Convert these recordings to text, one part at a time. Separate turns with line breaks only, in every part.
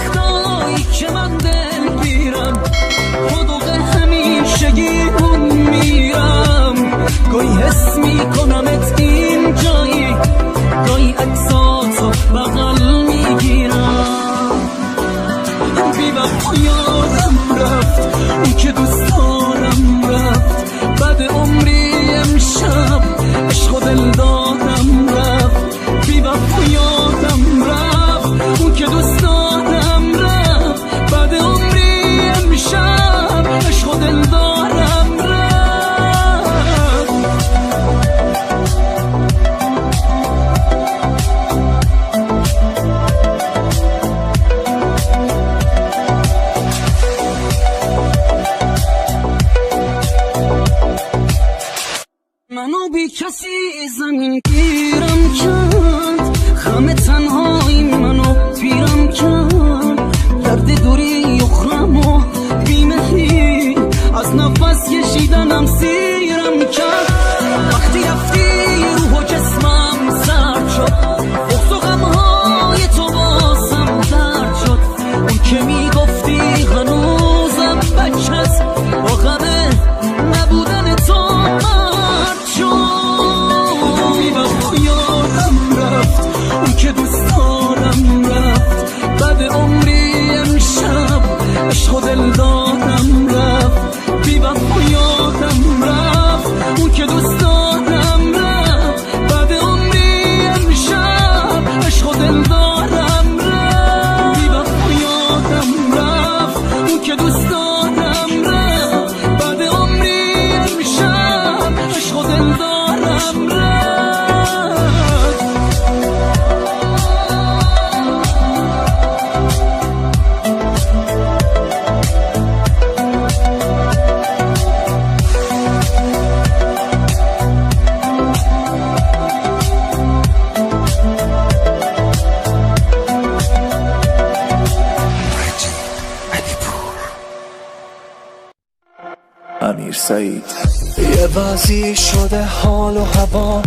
وقتایی که من دل بیرم خودوق همیشگی اون میرم گاهی حس میکنمت این جایی گاهی عکساتو بغل میگیرم بی وقت یادم رفت اون که دوست دارم رفت بعد عمری امشب عشق و دل دادم رفت بی وقت یادم رفت اون که دوست دارم رفت بعد عمری امشب عشق و دل دارم رفت منو بی کسی زمین گیرم کرد خم تنهایی منو پیرم کرد درد دوری اخرم و بیمهری از نفس کشیدنم سیرم کرد وقتی رفتی روح و جسمم سرد شد بغض و غمهای تو بازم درد شد اون که میگفتی هنوزم بچه‌ست با غمه نبودن تو که دوست دارم رفت بعد عمری امشب عشق و دل دارم رفت بی وفا یادم رفت اون که دوست دارم رفت بعد عمری امشب عشق و دل دارم رفت بی وفا یادم رفت اون که دوست دارم رفت بعد عمری امشب عشق و دل دارم رفت
امیر سعید. یه وضعی شده حال و هوا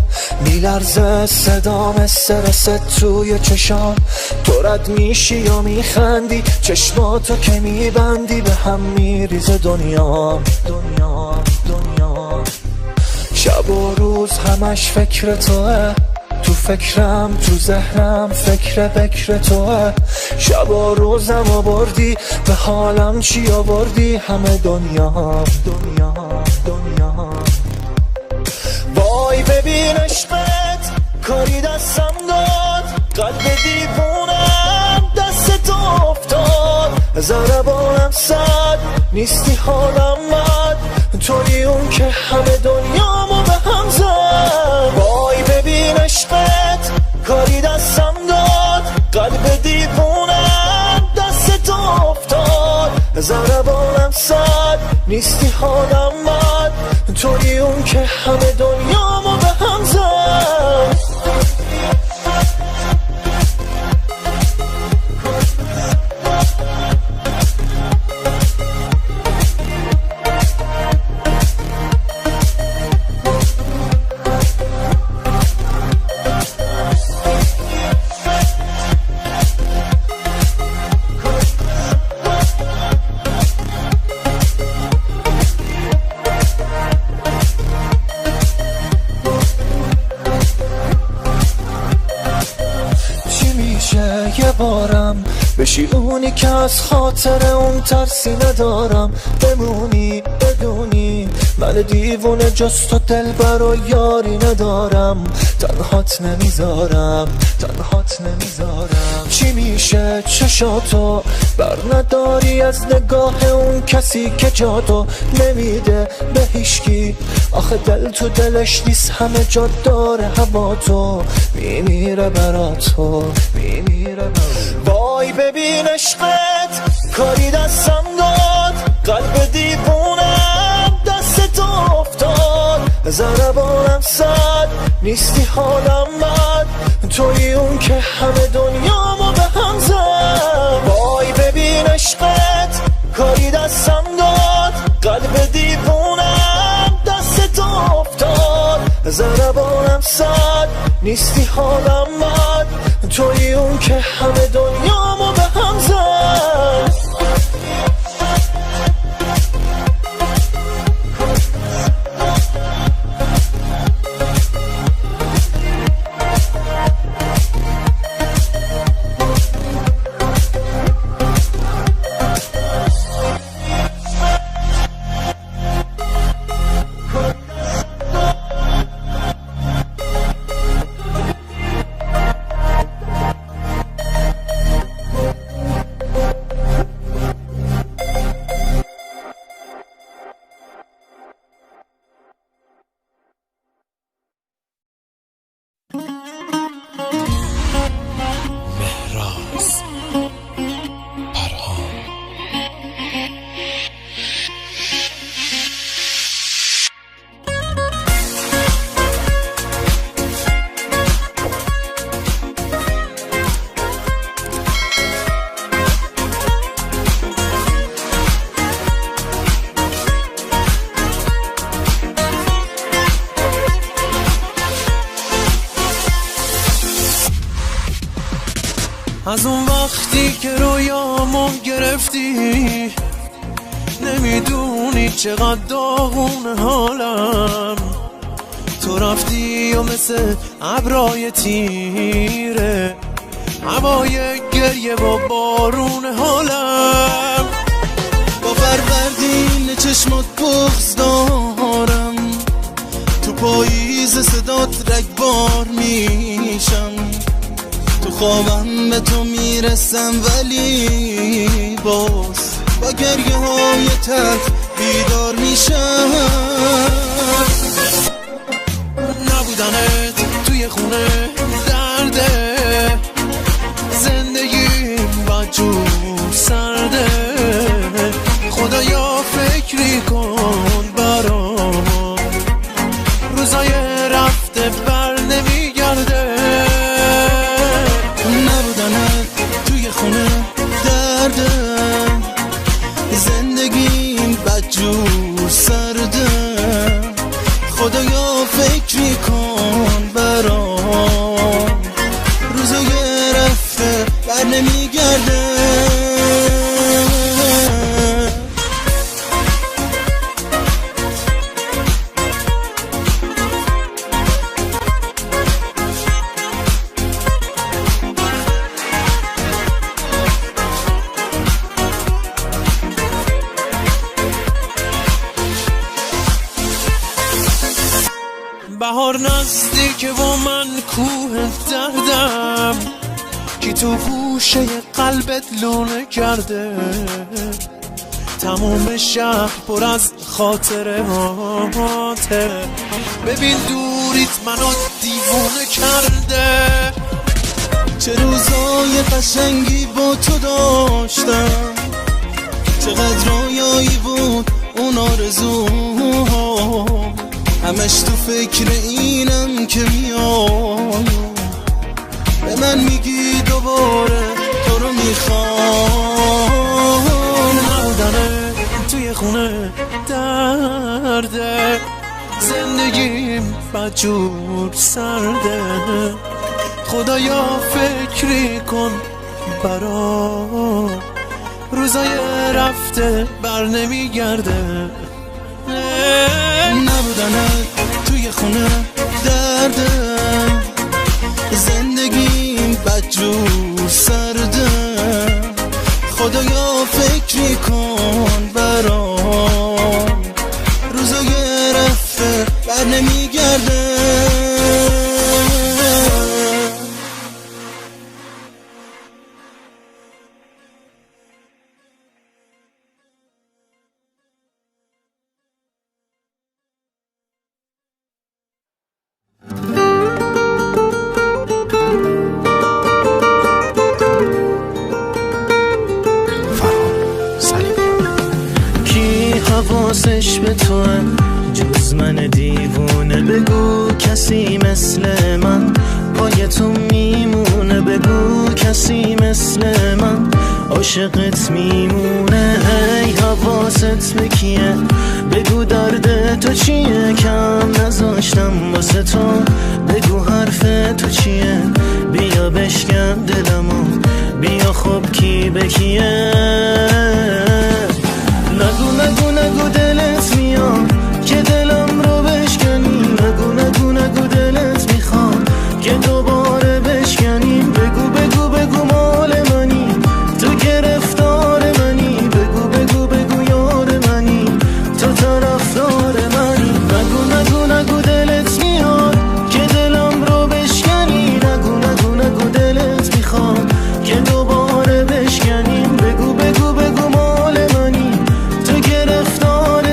میلرزه صدام استرست توی چشام تو رد میشی یا میخندی چشماتو که میبندی به هم میریزه دنیا شب و روز همش فکر توه تو فکرم تو ذهنم فکر توه شب و روزم آوردی به حالم چی آوردی همه دنیا وای ببین عشقت کاری دستم داد قلب دیوونم دست تو افتاد ضربانم صد نیستی حالم بد توی اون که همه دنیامو به هم زد وای ببین عشقت کاری دستم داد قلب دیوونم دست تو افتاد ضربانم صد نیستی حالم بد توی اون که همه دنیامو به هم زد یه بارم بشی اونی که از خاطر اون ترسی ندارم بمونی بدونی من دیوونه جست و دلبر و یاری ندارم تنهات نمیذارم چی میشه چشاتو بر نداری از نگاه اون کسی که جاتو نمیده به هیشکی آخه دل تو دلش نیست همه جا داره هوا تو میمیره براتو وای ببین عشقت کاری دستم داد قلب دیوونم دست تو افتاد ضربانم صد نیستی حالم بد توی اون که همه دنیامو به هم زد وای ببین عشقت کاری دستم داد قلب دیوونم دست تو افتاد ضربانم صد نیستی حالم بد توی اون که همه دنیامو به هم زد از اون وقتی که رویامو گرفتی نمیدونی چقدر داغونه حالم. تو رفتی و مثل ابرای تیره هوای گریه و بارون حالم. با فروردین چشمات بغض دارم، تو پاییز صدات رگبار میشم، تو خوابم به تو میرسم ولی باز با گریه های تلخ بیدار میشم. نبودنت توی خونه درده، زندگیم بدجور سرده. خدایا فکری کن برام، روزای رفته بر نمیگرده. نبودنت توی خونه درده، زندگیم بدجور سرده. خدایا فکری کن برام، روزای رفته بر نمیگرده. بهار نزدیکه و من کوه دردم، کی تو گوشه قلبت لونه کرده. تموم شهر پر از خاطره هاته، ببین دوریت منو دیوونه کرده. چه روزای قشنگی با تو داشتم، چقدر رویایی بود اون آرزوها. همش تو فکر اینم که میام، به من میگی دوباره تو رو میخوام. نبودنه توی خونه درده، زندگیم بدجور سرده. خدایا فکری کن برام، روزای رفته بر نمیگرده. نبودنت توی خونه درده، زندگیم بدجور سرده. خدایا فکری کن برام، روزای رفته بر نمیگرده.
حواسش به تو جز من دیوونه، بگو کسی مثل من پای تو میمونه. بگو کسی مثل من عاشقت میمونه. هی حواست به کیه، بگو درد تو چیه، کم نذاشتم واسه تو. بگو حرف تو چیه، بیا بشکن دلمو، بیا خب کی به کیه. نگو نگو نگو دلت میاد که دلم رو بشکنی. نگو نگو نگو دلت میخواد که دوباره بشکنیم. بگو بگو بگو مال منی، تو گرفتار منی. بگو بگو بگو یار منی، تو طرفدار منی. نگو نگو نگو دلت میاد که دلم رو بشکنی. نگو نگو نگو دلت میخواد که دوباره بشکنیم. بگو بگو بگو مال منی، تو گرفتار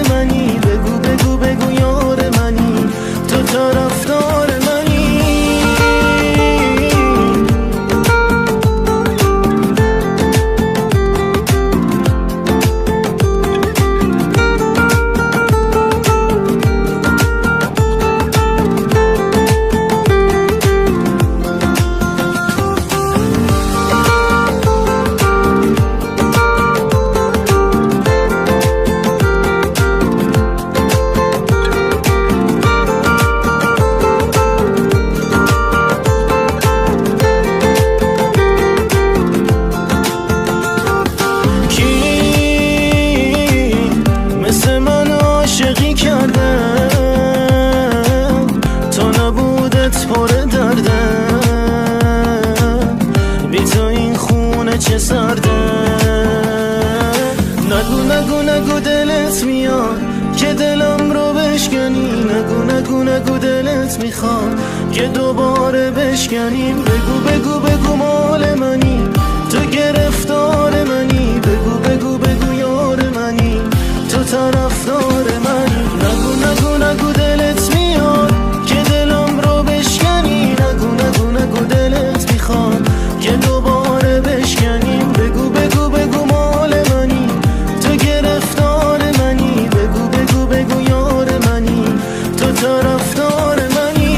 که دلم رو بشکنی. نگو نگو نگو دلت میخواد که دوباره بشکنیم. بگو بگو بگو مال منی، تو گرفتار منی. بگو بگو بگو یار منی، تو طرفدار منی. نگو نگو نگو دلت میاد که دلم رو بشکنی. نگو نگو نگو دلت میخواد که دوباره بشکنیم. بگو بگو بگو مال منی، تو گرفتار منی. بگو بگو بگو یار منی، تو طرفدار منی.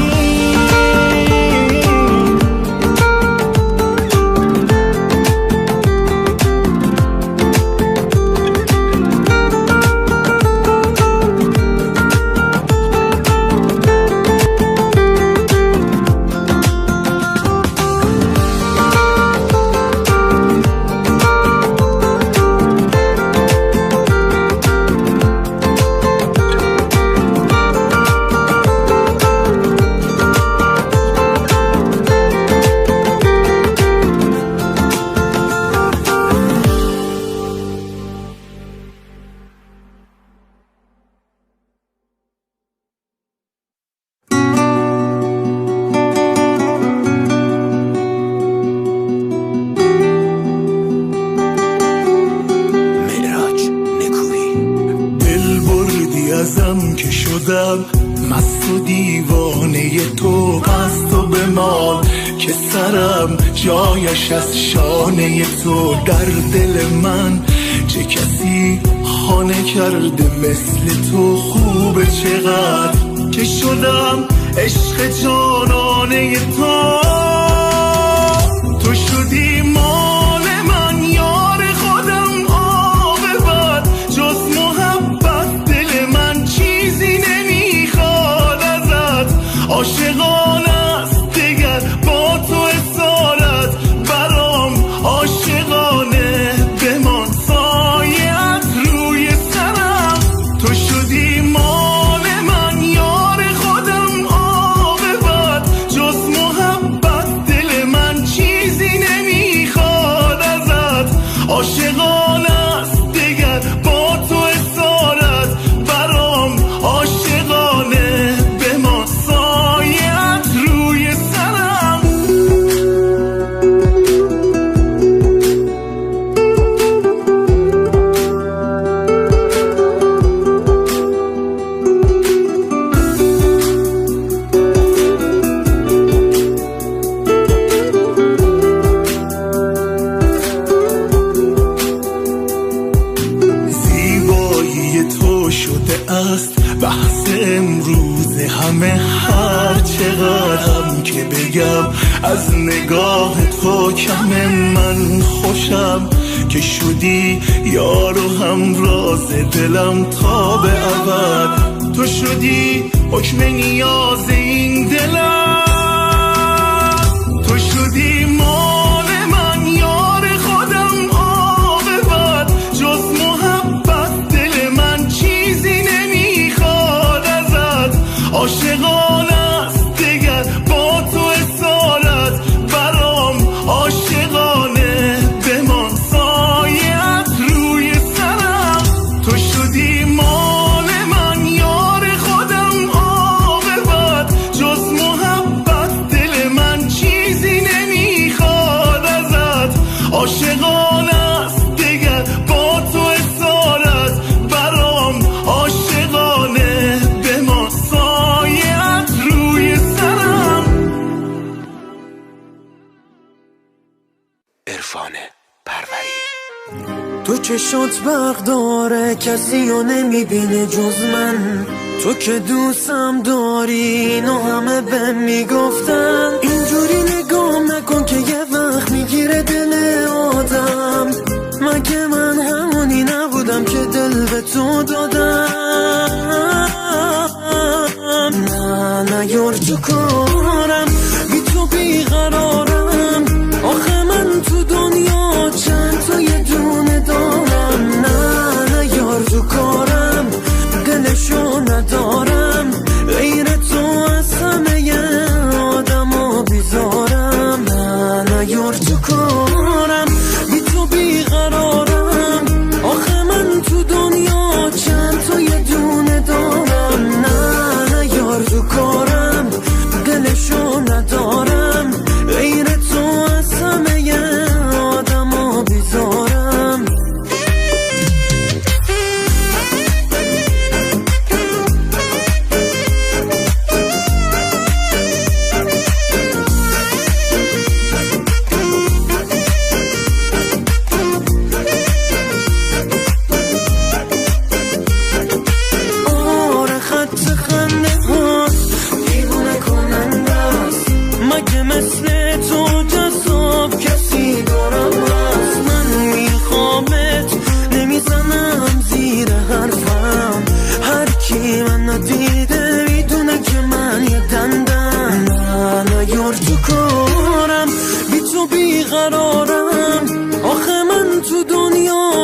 که شدم مست و دیوانه تو، قصد و به مال که سرم جایش از شانه تو. در دل من چه کسی خانه کرده مثل تو. خوبه چقدر که شدم عشق جانانه تو. تو شدی مال من یار خودم، عاقبت جز محبت دل من چیزی نمیخواد ازت. عاشقانه است دگر با تو اسارت، برام عاشقانه بمان سایت روی سرم. تو شدی مال من یار خودم، عاقبت جز محبت دل من چیزی نمیخواد ازت. عاشقانه است دگر با تو اسارت، برام عاشقانه بمان سایت روی سرم. زیبایی تو شده است بحث امروز همه. هر چقدرم که بگم از نگاه تو کم. من خوشم که شدی یار و همراز دلم تا به ابد. تو شدی حکم نیاز این دلم. تو شدی مال من یار خودم، عاقبت جز محبت دل من چیزی نمیخواد ازت. عاشقانه است دگر با تو اسارت، برام عاشقانه بمان سایت روی سرم. تو شدی مال من یار خودم، عاقبت جز محبت دل من چیزی نمیخواد ازت. عاشقانه است دگر با تو اسارت، برام عاشقانه بمان سایت روی سرم.
عرفان پروری.
تو چشات برق داره کسی رو نمیبینه جز من. تو که دوستم داری اینو همه به میگفتن. اینجوری نگام نکن که یه وقت میگیره دل آدم. مگه من همونی نبودم که دل به تو دادم؟ نه یار تو کارم، بی تو بیقرارم. آخه من تو دنیا چند تا یه دونه دارم. نه یار تو کارم، دلشو ندارم. غیر تو از همه آدم بیزارم. نه یار تو کارم، بی تو بیقرارم. آخه من تو دنیا چند تا یه دونه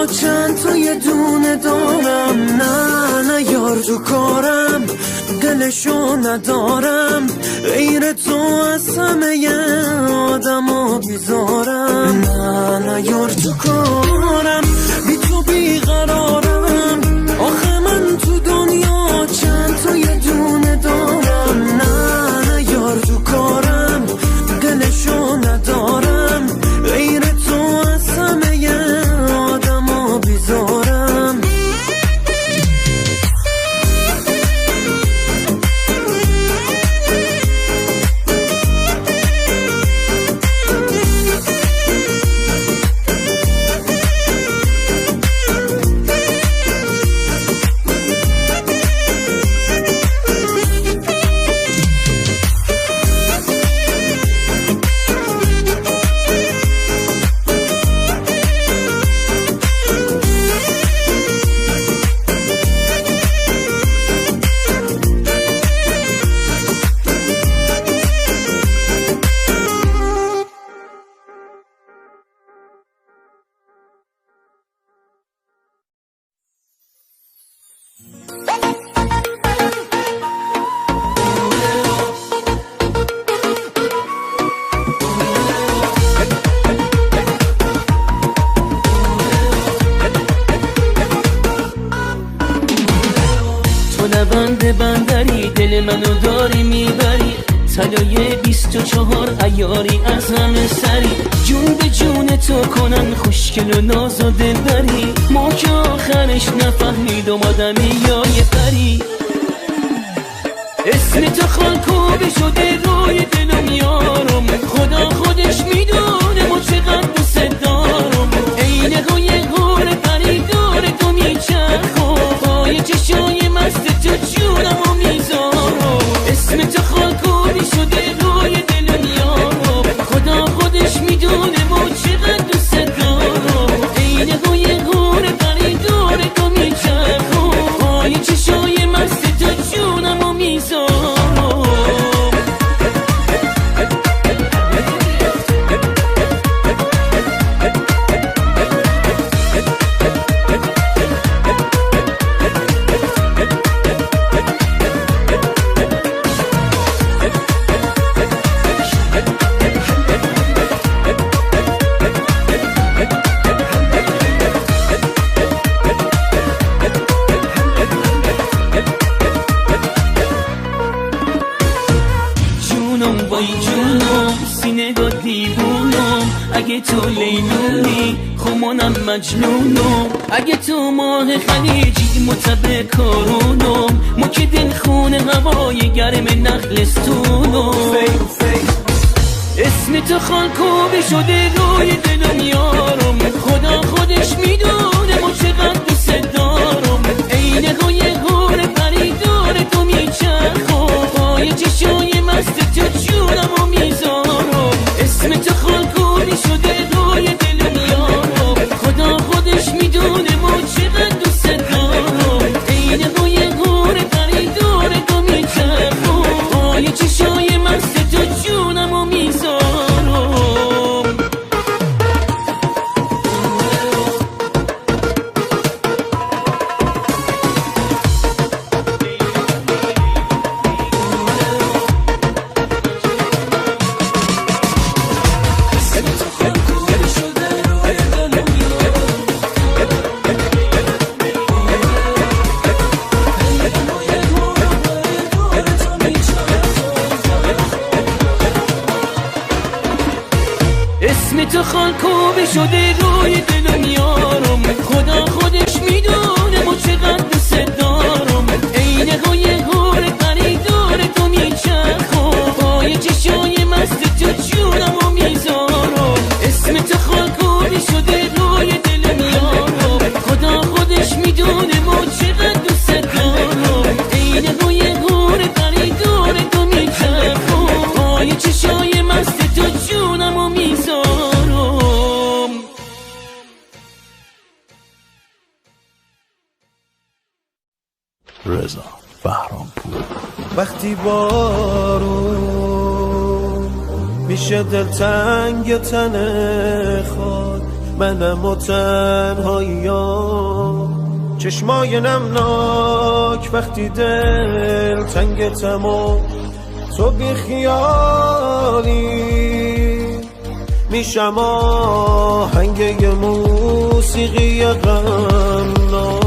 چند تا یه دونه دارم، نه یار تو کارم دلشو ندارم، غیر تو از همه آدمو بیزارم، نه یار تو کارم، بی تو بیقرارم، آخه من تو دنیا چند تا یه دونه دارم، نه یار تو کارم دلشو ندارم، غیر تو از همه آدمو بیزارم.
بندری دل منو داری میبری، طلای 24 عیاری از همه سری، جون به جون تو کنن خوشگل و ناز و دلبری، ما که آخرش نفهمیدم آدمی یا یه پری، اسم تو خالکوبی شده روی دلم یارم، خدا خودش میدونه ما چقدر دوست دارم، عین روی گور پری دور تو میچرخم، پای چشای مست تو جونم و میذارم، اسم تو خالکوبی شده روی دلم یارم، خدا خودش میدونه ما چقدر دوست دارم، عین روی گور پری دور تو میچرخم، پای چشای مست تو جونم و میذارم. اگه تو لیلونی خمانم مجنونم، اگه تو ماه خلیجی متبع کارونم، ما که دل خونه هوای گرم نخلستونم، اسم تو خالکوبی شده روی دلم یارم، خدا خودش میدونه ما چقدر دوست دارم، عین روی گور پری دور تو میچرخم، پای چشای مست تو جونم و میذارم، اسم تو خالکوبی شده روی دلم یارم، خدا خودش میدونه ما چقدر دوست دارم، عین روی گور پری دور تو میچرخم، پای چشای مست تو جونم و میذارم. اسم تو خالکوبی شده روی دلم یارم، خدا خودش میدونه ما چقدر دوست دارم، عین روی گور پری دور تو میچرخم، پای چشای مست تو جونم و میذارم، اسم تو خالکوبی شده روی دلم یارم، خدا خودش میدونه ما چقدر دوست دارم، عین روی گور پری دور تو میچرخم، پای چشای مست تو جونم و میذارم.
رضا بهرامپور.
وقتی بارون میشه دلتنگ تن خاک، منم و تنهاییام چشمای نمناک وقتی دل تنگتم و تو بی خیالی میشم آهنگ یه موسیقی غمناک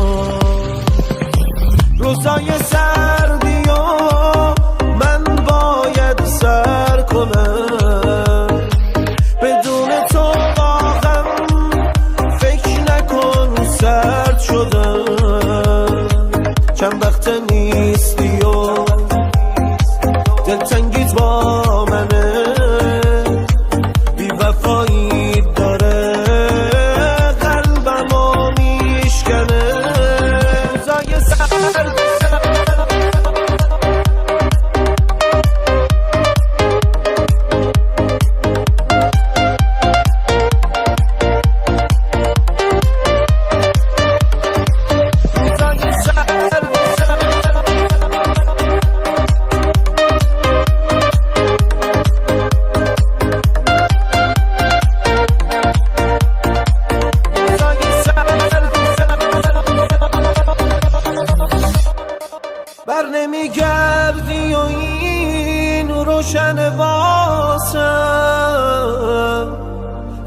روزای سردی و من باید سر کنم بدون تو واقعا فکر نکن سرد شدم چند وقت نیستی و دلتنگیت با منه بی وفایی داره قلبمو میشکنه روزای سرد بر نمیگردی و این روشن واسم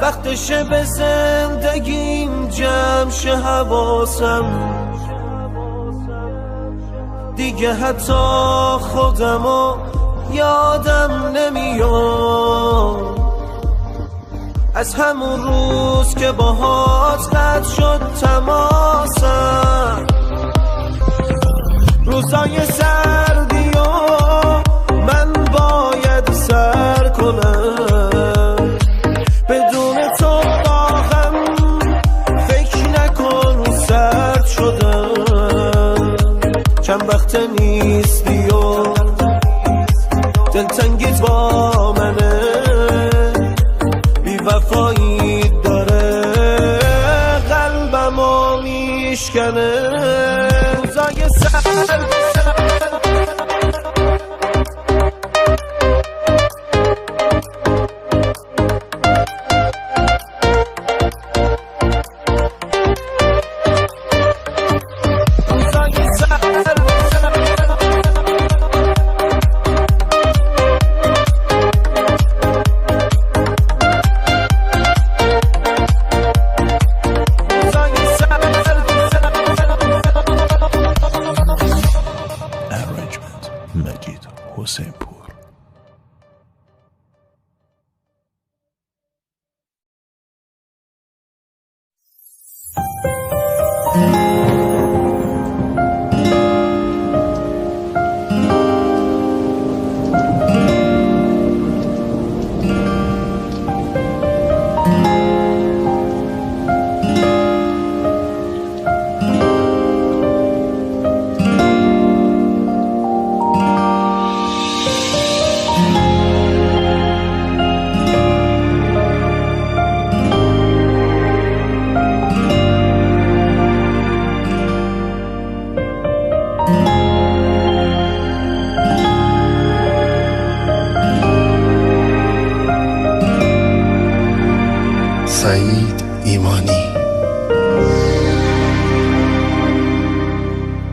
وقتشه به زندگیم جمع شه حواسم دیگه حتی خودمو یادم نمیاد از همون روز که باهات قطع شد تماسم روزای سردی و من باید سر کنم بدون تو واقعا فکر نکن سرد شدم چند وقت نیستی و دلتنگیت با منه بی وفایی داره قلبمو میشکنه روزای سرد
مجید حسین پور.
سعید ایمانی.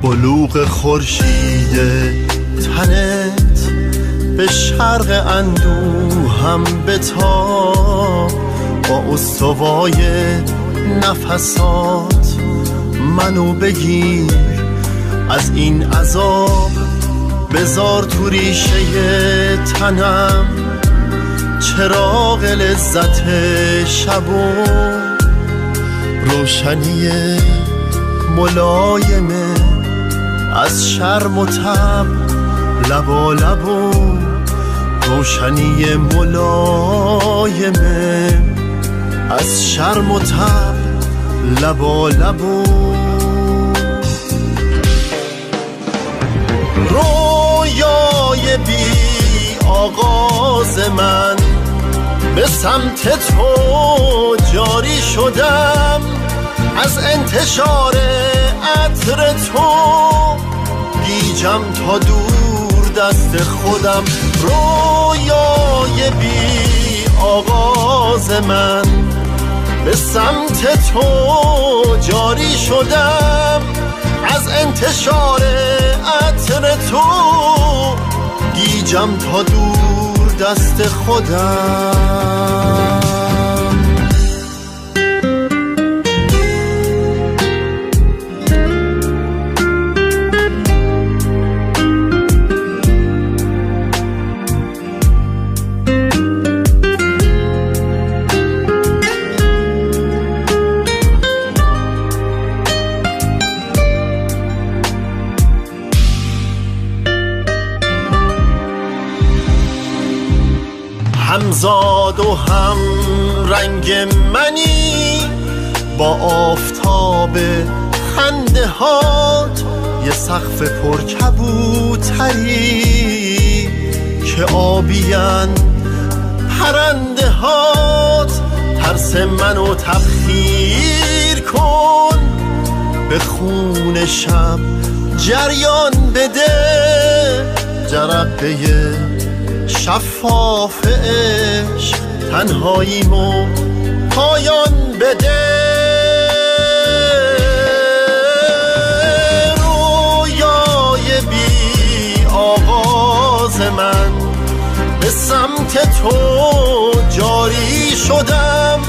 بلوغ خورشید تنت به شرق اندوهم بتاب با استوای نفسات منو بگیر از این عذاب بذار تو ریشه تنم چراغ لذت شب و روشنی ملایمه از شرم و تب لبا لبو روشنی ملایمه از شرم و تب لبا لبو رویای بی آغاز من به سمت تو جاری شدم از انتشار عطر تو گیجم تا دور دست خودم رویای بی آغاز من به سمت تو جاری شدم، از انتشار عطر تو گیجم تا دور دست خودم. همزاد و هم رنگ منی با آفتاب خنده هات، یه سقف پر کبوتری که آبیان پرنده هات. ترس منو تبخیر کن، به خون شب جریان بده، جرقه شفاف عشق تنهاییمو پایان بده. رویای بی آغاز من، به سمت تو جاری شدم،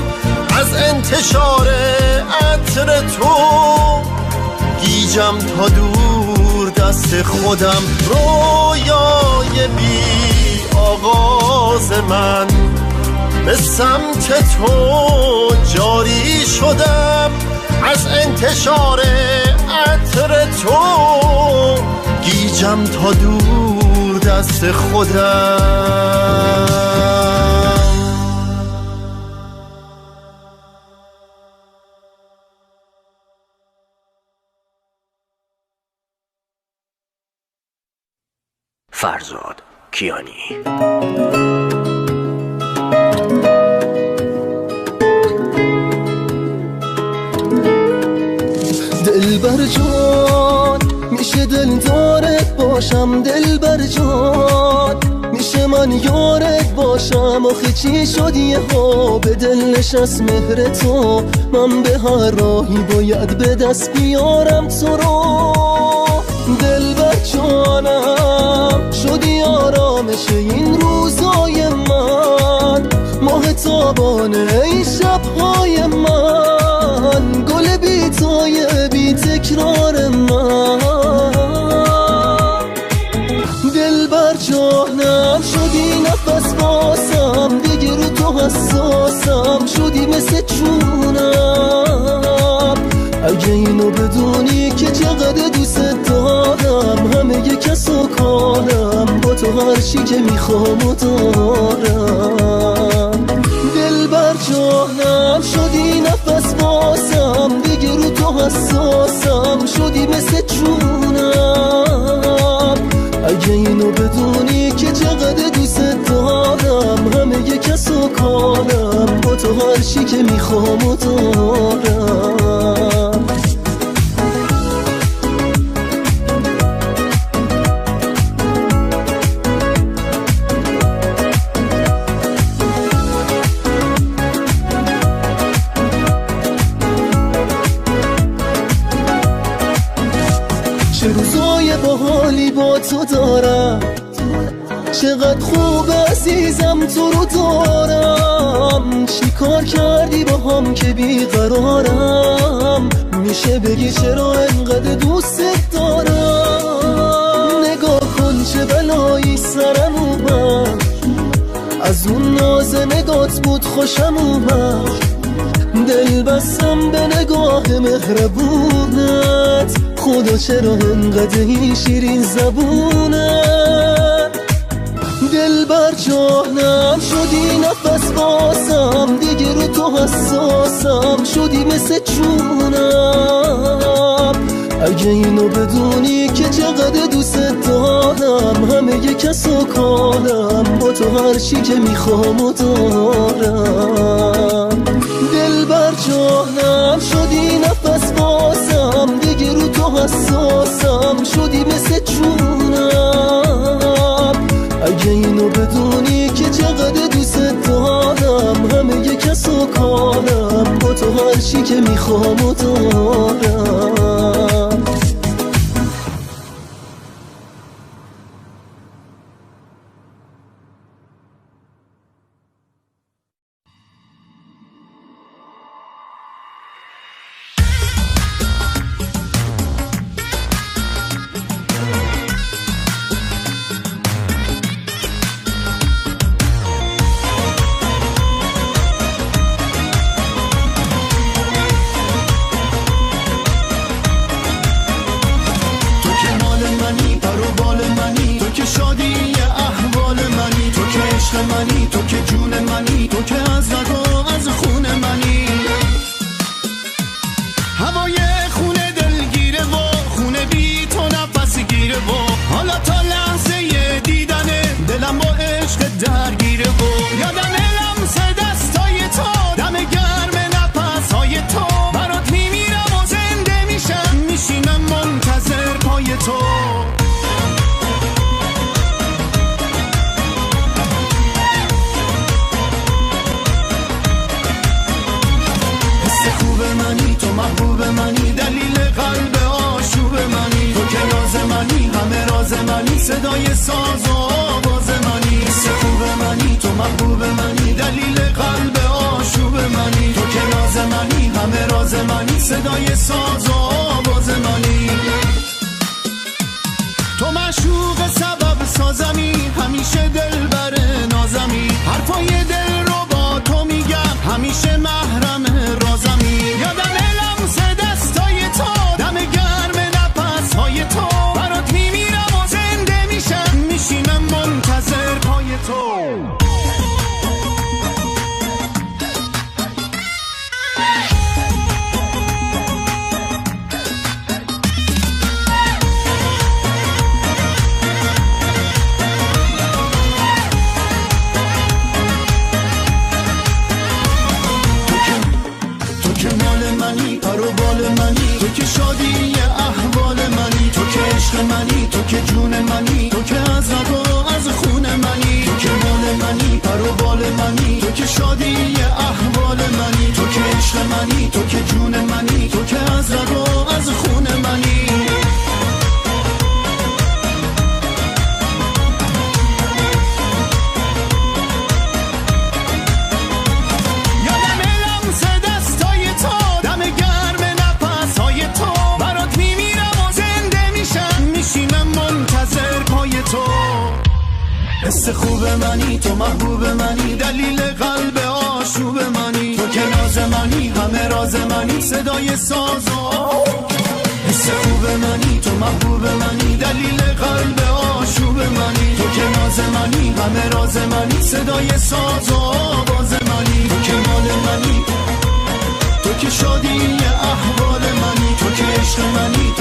از انتشار عطر تو گیجم تا دور دست خودم. رویای بی آغاز من، به سمت تو جاری شدم، از انتشار عطر تو گیجم تا دور دست خودم.
فرزاد کیانی.
دلبر جان میشه دلدارت باشم، دلبر جان میشه من یارت باشم. آخه چی شد یه ها به دل نشست مهر تو، من به هر راهی باید به دست بیارم تو رو. دلبر جانم شدی آرامش این روزای من، ماه تابانه این شبهای من، گل بیتای بی تکرار من. دلبر جانم شدی نفس باسم، دیگه رو تو حساسم، شدی مثل چونم. اگه اینو بدونی که چقدر دوست دارم، همه کس و کارم با تو هر چی که میخوام و دارم. دلبر جانم شدی نفس باسم، دیگه رو تو حساسم، شدی مثل چونم. اگه اینو بدونی که چقدر دوست دارم، همه کس و کارم با تو هر چی که میخوام و دارم. چه روزای باحالی با تو دارم، چقدر خوب عزیزم تو رو دارم. چی کار کردی با هم که بیقرارم، میشه بگی چرا انقدر دوست دارم. نگاه کن چه بلایی سرم اومد، از اون ناز نگات بود خوشم اومد. دل بستم به نگاه مهربونت، خدا چرا انقدر این شیرین زبونت. دلبر جانم شدی نفس باسم، دیگه رو تو حساسم، شدی مثل چونم. اگه اینو بدونی که چقدر دوست دارم، همه کس و کارم با تو هر چی که میخوام و دارم. دلبر جانم شدی نفس باسم، دیگه رو تو حساسم، شدی مثل چونم. اگه اینو بدونی که چقدر دوست دارم، همه کس و کارم با میخوام و دارم.
منی، تو که جون منی، تو که از رگ و از خون منی. هوای خونه دلگیره و خونه بی تو نفس گیره و حالا تا لحظه دیدن دلم با عشق درگیره و یادم لمس دستای تو، دم گرم نفسهای تو، برات میمیرم و زنده میشم، میشینم منتظر پای تو. محبوب منی، دلیل قلب آشوب منی، تو که راز منی، همه راز منی، صدای ساز و آواز منی. خوب منی، تو محبوب منی، دلیل قلب آشوب منی، تو که راز منی، همه راز منی، صدای ساز و آواز منی. تو معشوق سبب سازمی، همیشه دلبر نازمی، حرفای دل رو با تو میگم، همیشه محرم رازمی. یادم برات میمیرم و زنده میشم، میشینم منتظر پای تو. تو که مال منی، پر و بال منی، تو که شادی احوال منی، تو که عشق منی، تو که جون منی، تو که از رگ و از خون منی. تو که مال منی، پر و بال منی، تو که شادی احوال منی، تو که عشق منی، تو که جون منی، تو که از رگ و از خون منی. حس خوب منی، تو محبوب منی، دلیل قلب آشوب منی، تو که ناز منی، همه راز منی، صدای ساز و حس خوب منی، تو محبوب منی، دلیل قلب آشوب منی، تو که ناز منی، همه راز منی، صدای ساز و آواز منی. تو که مال منی، تو که شادی احوال منی، تو که عشق منی،